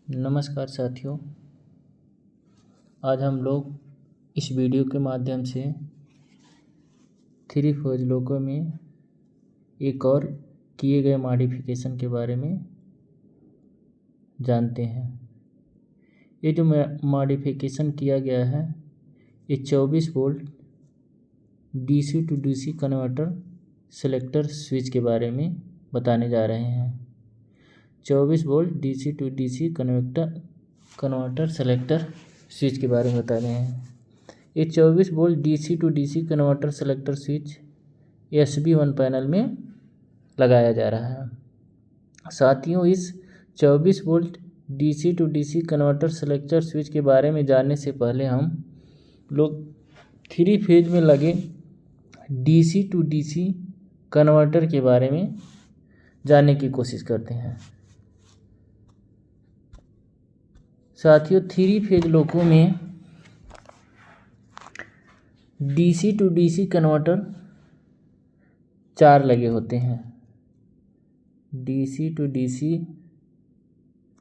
नमस्कार साथियों। आज हम लोग इस वीडियो के माध्यम से 3 फेज लोको में एक और किए गए मॉडिफिकेशन के बारे में जानते हैं। ये जो मॉडिफिकेशन किया गया है ये 24 volt DC to DC converter selector switch के बारे में बताने जा रहे हैं। 24 volt DC to DC converter selector switch के बारे में बता रहे हैं। ये 24 volt DC to DC converter selector switch SB1 panel में लगाया जा रहा है। साथियों, इस 24 volt DC to DC converter selector switch के बारे में जानने से पहले हम लोग 3 फेज में लगे डीसी टू डीसी कन्वर्टर के बारे में जानने की कोशिश करते हैं। साथियों, 3 फेज लोको में डीसी टू डीसी कन्वर्टर 4 लगे होते हैं। डीसी टू डीसी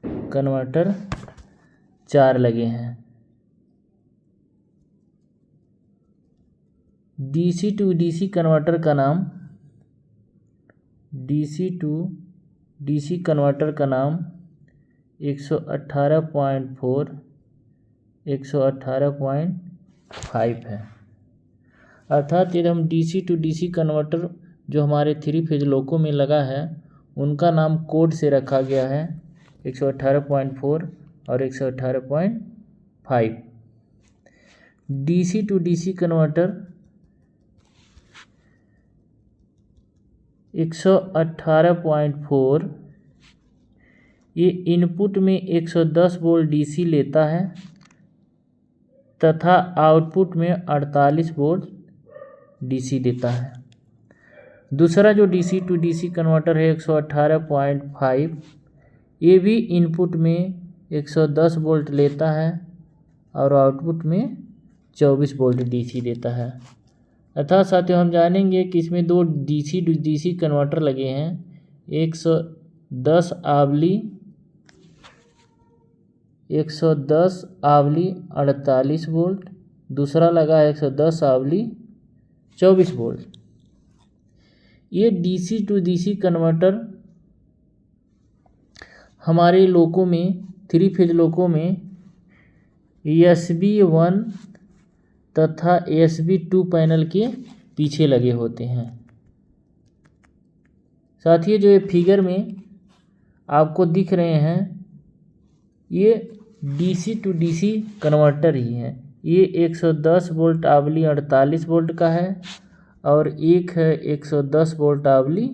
कन्वर्टर 4 लगे हैं। डीसी टू डीसी कन्वर्टर का नाम डीसी टू डीसी कन्वर्टर का नाम 118.4 118.5 है। अर्थात यदि हम डीसी टू डीसी कन्वर्टर जो हमारे 3 फेज लोको में लगा है उनका नाम कोड से रखा गया है 118.4 और 118.5। डीसी टू डीसी कन्वर्टर 118.4 ये इनपुट में 110 वोल्ट डीसी लेता है तथा आउटपुट में 48 वोल्ट डीसी देता है। दूसरा जो डीसी टू डीसी कन्वर्टर है 118.5 ये भी इनपुट में 110 वोल्ट लेता है और आउटपुट में 24 वोल्ट डीसी देता है। अर्थात साथियों, हम जानेंगे कि इसमें 2 डीसी टू डीसी कन्वर्टर लगे हैं। 110 आवली 48 वोल्ट, दूसरा लगा है 110 आवली 24 वोल्ट। ये डीसी टू डीसी कन्वर्टर हमारे लोको में 3 फेज लोको में SB1 तथा SB2 पैनल के पीछे लगे होते हैं। साथियों, जो ये फिगर में आपको दिख रहे हैं ये डीसी टू डीसी कन्वर्टर ही है। ये 110 वोल्ट आवली 48 वोल्ट का है और एक है 110 वोल्ट आवली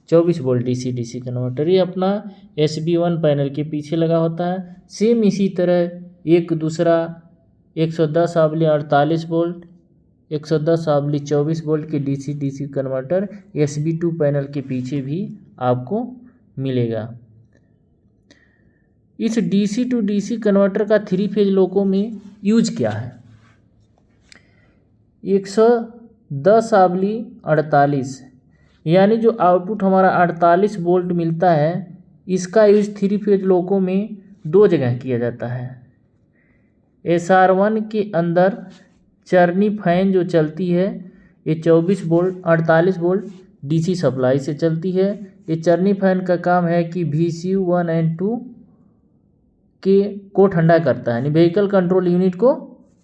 24 वोल्ट डीसी डीसी कन्वर्टर। ये अपना SB1 पैनल के पीछे लगा होता है। सेम इसी तरह एक दूसरा 110 आवली 48 वोल्ट 110 आवली 24 वोल्ट के DC DC converter SB2 panel के पीछे भी आपको मिलेगा। इस डीसी टू डीसी कन्वर्टर का 3 फेज लोको में यूज क्या है? 110 आवली 48 यानी जो आउटपुट हमारा 48 वोल्ट मिलता है इसका यूज 3 फेज लोको में 2 जगह किया जाता है। SR1 के अंदर चरनी फैन जो चलती है ये 24 वोल्ट 48 वोल्ट डीसी सप्लाई से चलती है। ये चरनी फैन का काम है कि VCU1 एंड 2 को ठंडा करता है, यानी व्हीकल कंट्रोल यूनिट को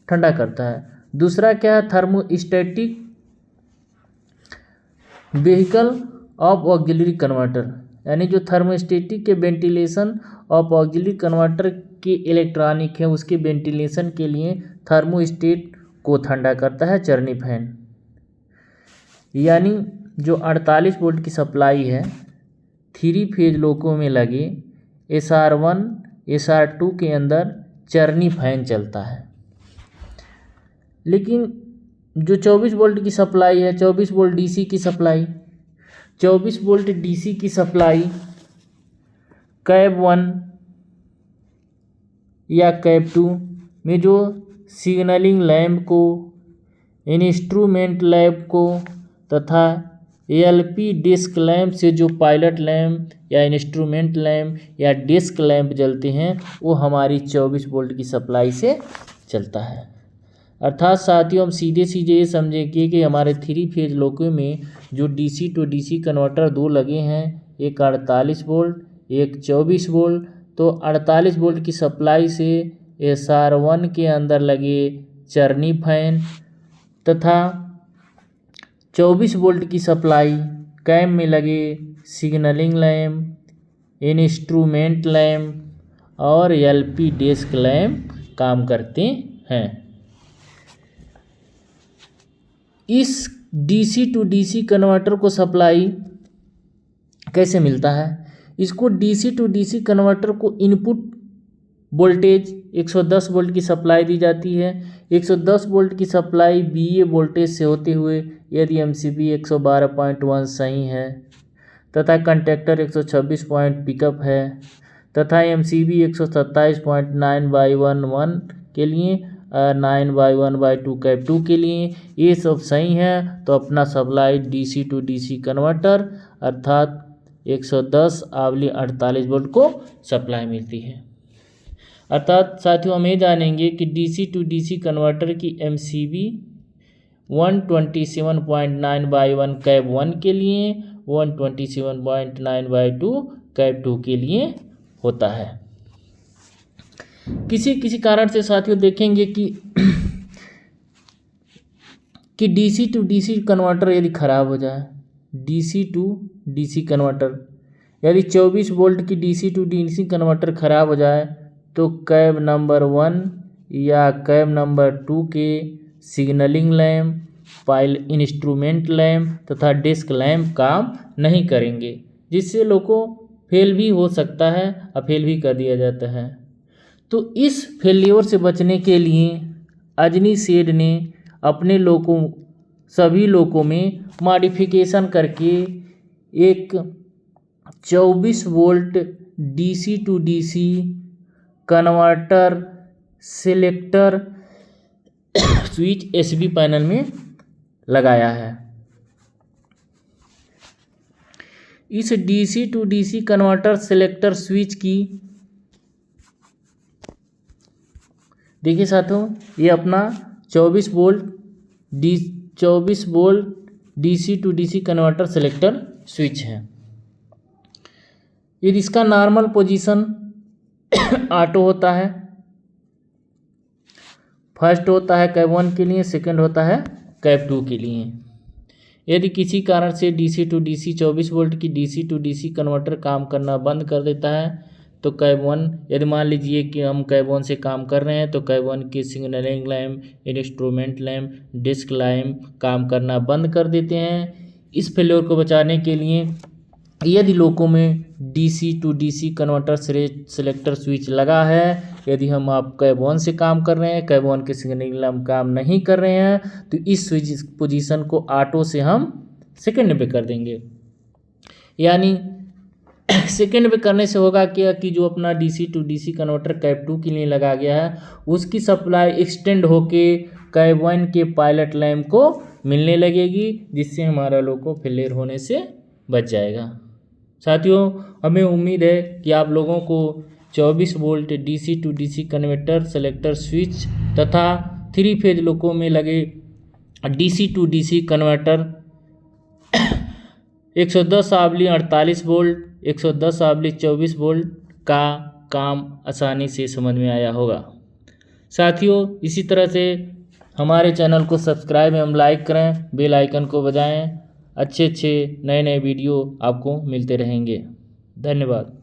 ठंडा करता है। दूसरा क्या है? Thermostatic vehicle of auxiliary converter, यानी जो थर्मोस्टेटिक के वेंटिलेशन ऑफ ऑक्सिलरी कन्वर्टर के इलेक्ट्रॉनिक है उसके वेंटिलेशन के लिए थर्मोस्टेट को ठंडा करता है चरनी फैन। यानी जो 48 वोल्ट की सप्लाई है 3 फेज लोको में लगे SR1 SR2 के अंदर चरनी फैन चलता है। लेकिन जो 24 वोल्ट की सप्लाई है 24 वोल्ट डीसी की सप्लाई 24 वोल्ट डीसी की सप्लाई कैब 1 या कैब 2 में जो सिग्नलिंग लैंप को इंस्ट्रूमेंट लैंप को तथा एलपी डिस्क लैंप से जो पायलट लैंप या इंस्ट्रूमेंट लैंप या डिस्क लैंप जलते हैं वो हमारी 24 वोल्ट की सप्लाई से चलता है। अर्थात साथियों, हम सीधे सीधे ये समझेंगे कि हमारे 3 फेज लोको में जो डीसी टू डीसी कन्वर्टर 2 लगे हैं, एक 48 वोल्ट एक 24 वोल्ट। तो 48 वोल्ट की सप्लाई से SR1 के अंदर लगे चरनी फैन तथा 24 वोल्ट की सप्लाई कैम में लगे सिग्नलिंग लैंप, इंस्ट्रूमेंट लैंप और एलपी डिस्क लैंप काम करते हैं। इस डीसी टू डीसी कन्वर्टर को सप्लाई कैसे मिलता है? इसको डीसी टू डीसी कन्वर्टर को इनपुट वोल्टेज 110 वोल्ट की सप्लाई दी जाती है। 110 वोल्ट की सप्लाई बीए वोल्टेज से होते हुए यदि एमसीबी 112.1 सही है तथा कंडक्टर 126 पॉइंट पिकअप है तथा एमसीबी 127.9/1 के लिए 9/1/2 कैप 2 के लिए ये सब सही है तो अपना supply DC to DC converter अर्थात 110/48 वोल्ट को सप्लाई मिलती है। अर्थात साथियों, हम ये जानेंगे कि डीसी टू डीसी कन्वर्टर की एमसीबी 127.9/1 कैप 1 के लिए 127.9/2 कैप 2 के लिए होता है। किसी कारण से साथियों देखेंगे कि डीसी टू डीसी कन्वर्टर यदि खराब हो जाए, डीसी टू डीसी कन्वर्टर यदि 24 वोल्ट की डीसी टू डीसी कन्वर्टर खराब हो जाए तो कैब नंबर 1 या कैब नंबर 2 के सिग्नलिंग लैंप, इंस्ट्रूमेंट लैंप तथा डिस्क लैंप काम नहीं करेंगे, जिससे लोको फेल भी हो सकता है और फेल भी कर दिया जाता है। तो इस फेल्योर से बचने के लिए अजनी सेठ ने अपने सभी लोकों में मॉडिफिकेशन करके एक 24 volt DC to DC converter selector switch SB panel में लगाया है। इस DC to DC converter selector switch की देखिए साथियों, ये अपना 24 volt DC to DC converter selector switch है। यदि इसका नॉर्मल पोजीशन ऑटो होता है, फर्स्ट होता है कैप 1 के लिए, सेकंड होता है कैप 2 के लिए। यदि किसी कारण से डीसी टू डीसी 24 वोल्ट की डीसी टू डीसी कन्वर्टर काम करना बंद कर देता है तो कैप 1, यदि मान लीजिए कि हम कैप 1 से काम कर रहे हैं तो कैप 1 की signalling lamp, instrument lamp, disc lamp काम करना बंद कर देते हैं। इस फेल्योर को बचाने के लिए यदि लोको में DC to DC converter selector switch लगा है, यदि हम आप कैप 1 से काम कर रहे हैं, कैप 1 के सिग्नलिंग लैंप काम नहीं कर रहे हैं तो इस स्विच पोजीशन को ऑटो से हम सेकंड पे कर देंगे। यानी सेकंड पे करने से होगा क्या कि जो अपना DC to DC converter cap 2 के लिए लगा गया है उसकी सप्लाई एक्सटेंड होके कैप 1 के पायलट लैंप को मिलने लगेगी, जिससे हमारा लोको फेलियर होने से बच जाएगा। साथियों, हमें उम्मीद है कि आप लोगों को 24 volt DC to DC converter selector switch तथा 3 फेज लोको में लगे DC to DC converter 110/48 volt 110/24 volt का काम आसानी से समझ में आया होगा। साथियों, इसी तरह से हमारे चैनल को सब्सक्राइब एवं लाइक करें, बेल आइकन को बजाएं। अच्छे नए वीडियो आपको मिलते रहेंगे। धन्यवाद।